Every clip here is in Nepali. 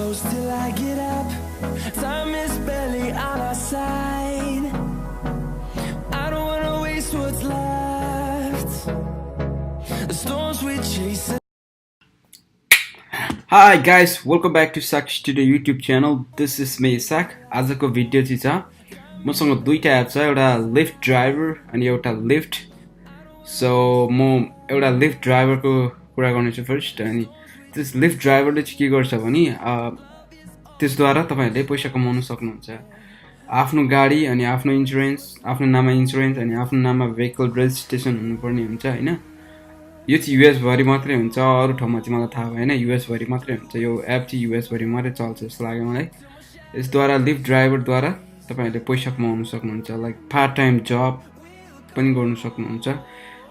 close till I get up. Time is barely on our side. I don't wanna waste what's left. The storms we chase. Hi guys, welcome back to Sak Studio YouTube channel. This is me Sak. आजको भिडियो चाहिँ छ मसँग दुईटा एप छ, एउटा लिफ्ट ड्राइभर अनि एउटा लिफ्ट. सो म एउटा लिफ्ट ड्राइभरको कुरा गर्नेछु फर्स्ट. अनि त्यस लिफ्ट ड्राइभरले चाहिँ के गर्छ भने त्यसद्वारा तपाईहरुले पैसा कमाउन सक्नुहुन्छ. आफ्नो गाडी अनि आफ्नो इन्स्योरेन्स, आफ्नो नाममा इन्स्योरेन्स अनि आफ्नो नाममा भेहिकल रेजिस्ट्रेसन हुनुपर्ने हुन्छ हैन. यो चाहिँ युएस भरि मात्रै हुन्छ, अरु ठाउँमा चाहिँ मलाई थाहा भएन. युएस भरि मात्रै हुन्छ. यो एप चाहिँ युएस भरि मात्रै चल्छ जस्तो लाग्यो मलाई. यसद्वारा लिफ्ट ड्राइभरद्वारा तपाईहरुले पैसा कमाउन सक्नुहुन्छ. लाइक पार्ट टाइम जब पनि गर्न सक्नुहुन्छ.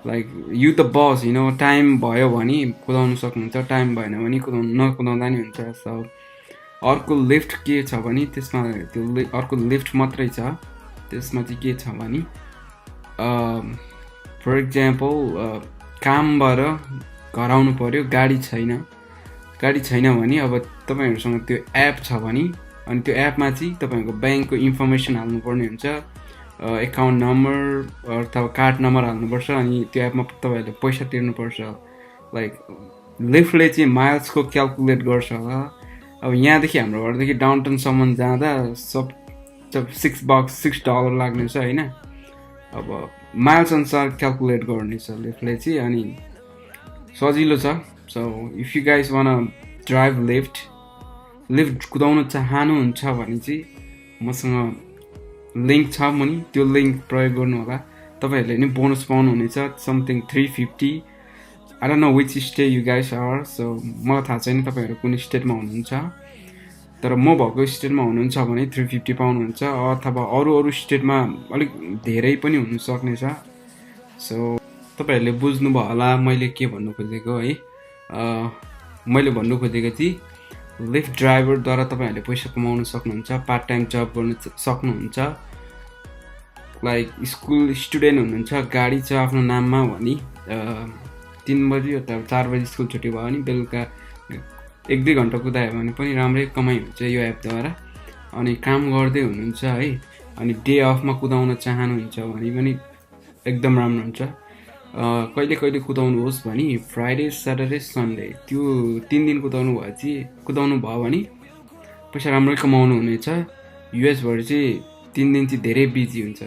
Like you the bus, you know, time भयो भने कुदाउन सक्नुहुन्छ, टाइम भएन भने नकुदाउँदा नि हुन्छ. सो अर्को लिफ्ट के छ भने त्यसमा त्यो अर्को लिफ्ट मात्रै छ. त्यसमा चाहिँ के छ भने फर एक्जाम्पल कामबाट घर आउनु पर्यो, गाडी छैन भने अब तपाईहरुसँग त्यो एप छ भने अनि त्यो एपमा चाहिँ तपाईहरुको बैंकको इन्फर्मेसन हाल्नुपर्ने हुन्छ. एकाउन्ट नम्बर अथवा कार्ड नम्बर हाल्नुपर्छ अनि त्यो एपमा तपाईहरुले पैसा तिर्नुपर्छ. लाइक लिफ्टले चाहिँ माइल्सको क्याल्कुलेट गर्छ होला. अब यहाँदेखि हाम्रो घरदेखि डाउनटाउनसम्म जाँदा सब $6 लाग्नेछ हैन. अब माइल्स अनुसार क्याल्कुलेट गर्नेछ लिफ्टले चाहिँ अनि सजिलो छ. So if you guys one drive lift कुदाउन चाहनुहुन्छ भने चाहिँ मसँग लिङ्क छ मुनि, त्यो लिङ्क प्रयोग गर्नु होला. तपाईहरुले नि बोनस पाउनुहुनेछ something 350. I don't know which state you guys are. So मलाई थाहा छैन तपाईहरु कुन स्टेटमा हुनुहुन्छ, तर म भएको स्टेटमा हुनुहुन्छ भने 350 पाउनुहुन्छ. अथवा अरू स्टेटमा अलिक धेरै पनि हुन सक्नेछ. सो तपाईहरुले बुझ्नुभयो होला मैले के भन्नु खोजेको है. मैले भन्नु खोजेको चाहिँ लिफ्ट ड्राइभरद्वारा तपाईहरुले पैसा कमाउन सक्नुहुन्छ, पार्ट टाइम जब गर्न सक्नुहुन्छ. लाइक स्कुल स्टुडेन्ट हुनुहुन्छ, गाडी छ आफ्नो नाममा भने 3 बजी अथवा 4 बजी स्कुल छुट्टी भयो भने बेलुका 1-2 घण्टा कुदायो भने पनि राम्रै कमाइ हुन्छ यो एपद्वारा. अनि काम गर्दै हुनुहुन्छ है अनि डे अफमा कुदाउन चाहनुहुन्छ भने पनि एकदम राम्रो हुन्छ. कहिले कुदाउनुहोस् भने फ्राइडे, स्याटरडे, सन्डे त्यो 3 दिन कुदाउनु भयो भने पैसा राम्रै कमाउनु हुनेछ. युएस भरि चाहिँ 3 दिन चाहिँ धेरै बिजी हुन्छ.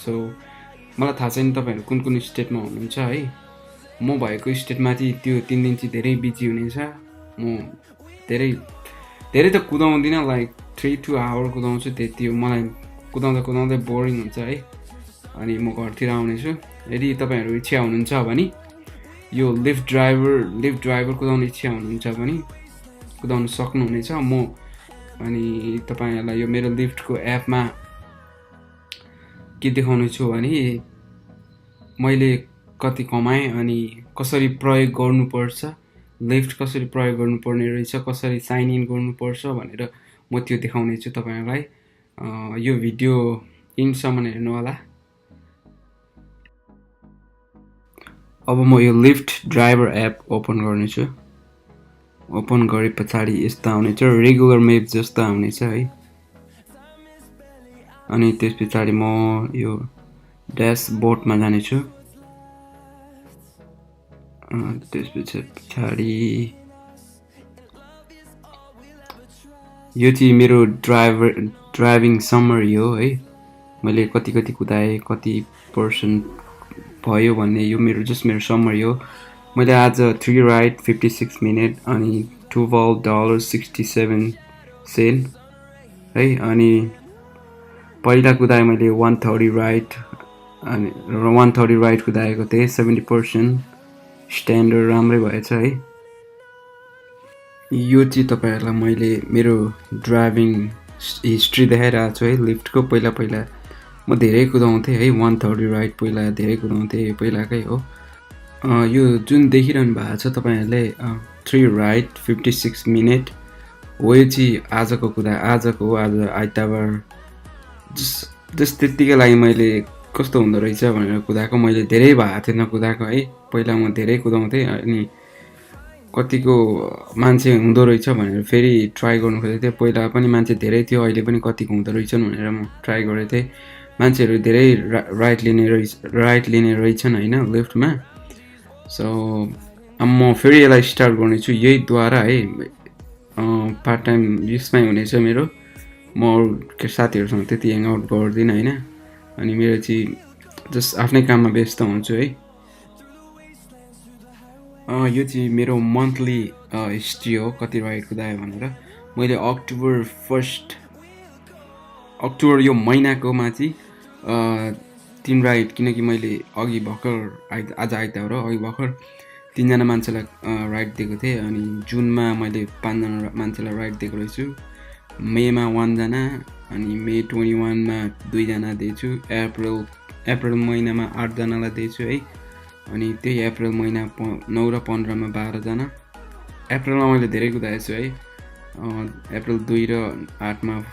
सो मलाई थाहा छैन तपाईहरु कुन स्टेटमा हुनुहुन्छ है. म भएको स्टेटमा चाहिँ त्यो 3 दिन चाहिँ धेरै बिजी हुनेछ. म धेरै त कुदाउँदिन, लाइक 3-2 आवर कुदाउँछु त्यति हो. मलाई कुदाउँदै बोरिङ हुन्छ है. अनि म घरतिर आउनेछु. यदि तपाईहरु इच्छा हुनुहुन्छ भने यो लिफ्ट ड्राइभर कुदाउने इच्छा हुनुहुन्छ भने कुदाउन सक्नुहुनेछ. म अनि तपाईहरुलाई यो मेरो लिफ्टको एपमा के देखाउने छु भने मैले कति कमाएँ अनि कसरी प्रयोग गर्नुपर्छ, लिफ्ट कसरी प्रयोग गर्नुपर्ने रहेछ, कसरी साइन इन गर्नुपर्छ भनेर म त्यो देखाउने छु तपाईहरुलाई. यो भिडियो इन्डसम्म हेर्नु होला. अब म यो लिफ्ट ड्राइभर एप ओपन गर्नेछु. ओपन गरे पछाडि यस्तो आउनेछ, रेगुलर म्याप जस्तो आउनेछ है. अनि त्यस पछाडि म यो ड्यासबोर्डमा जानेछु. त्यस पछाडि यो चाहिँ मेरो ड्राइभिङ समरी हो है. मैले कति कुदाएँ, कति पर्सेन्ट भयो भन्ने यो मेरो समरी हो. मैले आज 3 राइड 56 मिनट अनि $12.67 है. अनि पहिला कुदाएँ मैले 130 राइड अनि 130 राइड कुदाएको थिएँ. 70% स्ट्यान्डर्ड राम्रै भएछ है. यो चाहिँ तपाईहरुलाई मैले मेरो ड्राइभिङ हिस्ट्री देखाइरहेको छु है. लिफ्टको पहिला म धेरै कुदाउँथेँ है. 130 राइड पहिला धेरै कुदाउँथेँ, पहिलाकै हो. यो जुन देखिरहनु भएको छ तपाईहरुले 3 राइड 56 मिनट हो. यो चाहिँ आजको हो. आज आइतबार जस्ट त्यतिकै लागि मैले कस्तो हुँदो रहेछ भनेर कुदाएको. मैले धेरै भएको थिएन कुदाएको है. पहिला म धेरै कुदाउँथेँ अनि कतिको मान्छे हुँदो रहेछ भनेर फेरि ट्राई गर्नु खोजेको थिएँ। पहिला पनि मान्छे धेरै थियो, अहिले पनि कतिको हुँदो रहेछन् भनेर म ट्राई गरेको थिएँ। मान्छेहरू धेरै राइट लिने रहेछन् होइन लिफ्टमा। सो अब म फेरि यसलाई स्टार्ट गर्नेछु यहीद्वारा है। पार्ट टाइम यसमै हुनेछ मेरो। म अरू साथीहरूसँग त्यति ह्याङआउट गर्दिनँ होइन। अनि मेरो चाहिँ जस्ट आफ्नै काममा व्यस्त हुन्छु है। यो चाहिँ मेरो मन्थली हिस्ट्री हो, कति राइड कुदायो भनेर। मैले अक्टोबर यो महिनाकोमा चाहिँ 3 राइड, किनकि मैले अघि भर्खर आज आइतबार अघि भर्खर 3जना मान्छेलाई राइड दिएको थिएँ। अनि जुनमा मैले 5जना मान्छेलाई राइड दिएको रहेछु। मेमा 1जना, अनि मे 21मा 2जना दिएछु। अप्रिल महिनामा 8जनालाई दिएछु है। अनि त्यही अप्रिल महिना 9 र 15मा 12जना। अप्रिलमा मैले धेरै कुदाएको छु है। अप्रिल 2 र 8मा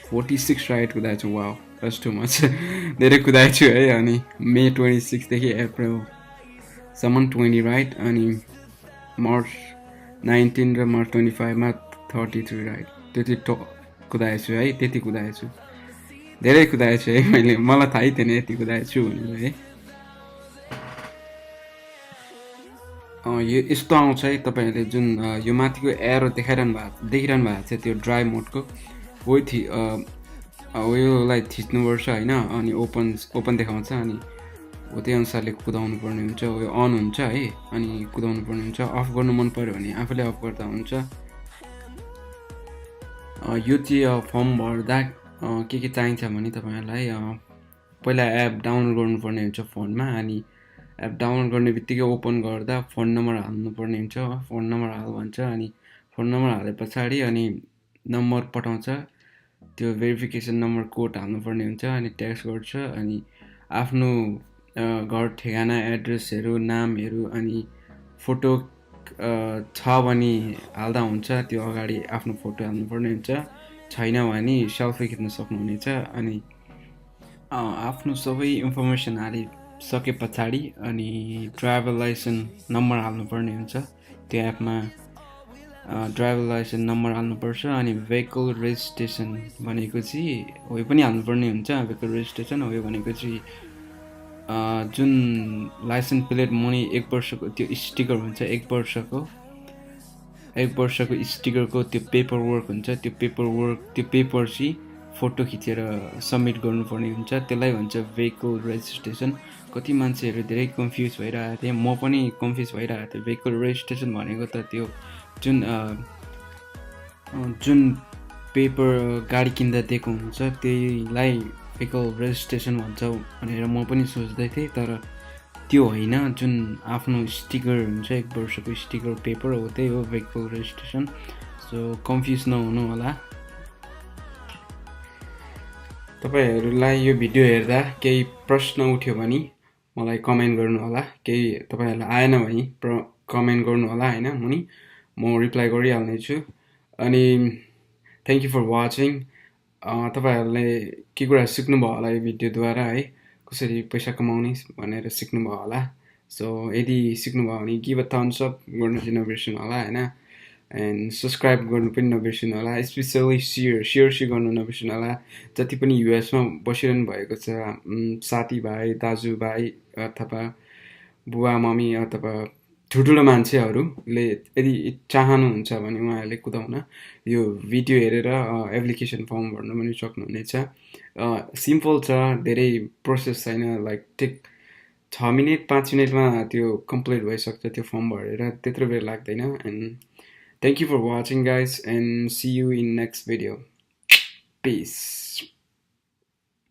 46 राइड कुदाएको छु। Wow, that's too much. धेरै कुदाएको छु है। अनि मे 26देखि अप्रिलसम्म 20 राइड। अनि मार्च 19 र मार्च 25मा 33 राइड। त्यति कुदाएको छु है। त्यति कुदाएको छु, धेरै कुदाएको छु है मैले। मलाई थाहै थिएन यति कुदाएको छु भनेर है। यो यस्तो आउँछ है, तपाईँहरूले जुन यो माथिको एरो देखिरहनु भएको छ त्यो ड्राइभ मोडको योलाई थिच्नुपर्छ होइन। अनि ओपन देखाउँछ। अनि हो त्यही अनुसारले कुदाउनु पर्ने हुन्छ। यो अन हुन्छ है, अनि कुदाउनु पर्ने हुन्छ। अफ गर्नु मन पऱ्यो भने आफूले अफ गर्दा हुन्छ। यो चाहिँ फर्म भर्दा के चाहिन्छ भने तपाईँहरूलाई पहिला एप डाउनलोड गर्नुपर्ने हुन्छ फोनमा। अनि एप डाउनलोड गर्ने बित्तिकै ओपन गर्दा फोन नम्बर हाल्नुपर्ने हुन्छ। फोन नम्बर हाल भन्छ। अनि फोन नम्बर हाले पछाडि अनि नम्बर पठाउँछ, त्यो भेरिफिकेसन नम्बर कोड हाल्नुपर्ने हुन्छ। अनि ट्याक्स गर्छ। अनि आफ्नो घर ठेगाना एड्रेसहरू नामहरू अनि फोटो छ भने हाल्दा हुन्छ। त्यो अगाडि आफ्नो फोटो हाल्नुपर्ने हुन्छ। छैन भने सेल्फी खिच्न सक्नुहुनेछ। अनि आफ्नो सबै इन्फर्मेसन हालिसके पछाडि अनि ड्राइभर लाइसेन्स नम्बर हाल्नुपर्ने हुन्छ। त्यो एपमा ड्राइभर लाइसेन्स नम्बर हाल्नुपर्छ। अनि भेहिकल रेजिस्ट्रेसन भनेको चाहिँ हो यो पनि हाल्नुपर्ने हुन्छ। भेहिकल रेजिस्ट्रेसन हो यो भनेको चाहिँ जुन लाइसेन्स प्लेट मुनि 1 वर्षको त्यो स्टिकर हुन्छ। 1 वर्षको स्टिकरको त्यो पेपर वर्क हुन्छ। त्यो पेपर चाहिँ फोटो खिचेर सबमिट गर्नुपर्ने हुन्छ। त्यसलाई भन्छ भेहिकल रेजिस्ट्रेसन। कति मान्छेहरू धेरै कन्फ्युज भइरहेको थिए, म पनि कन्फ्युज भइरहेको थिएँ। भेहिकल रेजिस्ट्रेसन भनेको त त्यो जुन पेपर गाडी किन्दा दिएको हुन्छ त्यहीलाई भेहिकल रेजिस्ट्रेसन भन्छ भनेर म पनि सोच्दै थिएँ। तर त्यो होइन, जुन आफ्नो स्टिकर हुन्छ 1 वर्षको स्टिकर पेपर हो त्यही हो भेहिकल रेजिस्ट्रेसन। सो कन्फ्युज नहुनु होला। तपाईँहरूलाई यो भिडियो हेर्दा केही प्रश्न उठ्यो भने मलाई कमेन्ट गर्नु होला। केही तपाईँहरूलाई आएन भने कमेन्ट गर्नु होला होइन, मुनि म रिप्लाई गरिहाल्नेछु। अनि थ्याङ्क यू फर वाचिङ। तपाईँहरूले के कुरा सिक्नुभयो होला यो भिडियोद्वारा है, कसरी पैसा कमाउने भनेर सिक्नुभयो होला। सो यदि सिक्नुभयो भने गिभ अ थम्स अप गर्नु चाहिँ नबिर्सिनु होला होइन। एन्ड सब्सक्राइब गर्नु पनि नबिर्सिनु होला। स्पेसली सेयर गर्नु नबिर्सिनु होला। जति पनि युएसमा बसिरहनु भएको छ साथीभाइ दाजुभाइ अथवा बुवा मम्मी अथवा ठुल्ठुलो मान्छेहरूले यदि चाहनुहुन्छ भने उहाँहरूले कुदाउन यो भिडियो हेरेर एप्लिकेसन फर्म भर्न पनि सक्नुहुनेछ। सिम्पल छ, धेरै प्रोसेस छैन। लाइक टेक 6 मिनट 5 मिनटमा त्यो कम्प्लिट भइसक्छ त्यो फर्म भरेर, त्यत्रो बेर लाग्दैन। And thank you for watching guys, and see you in next video. Peace.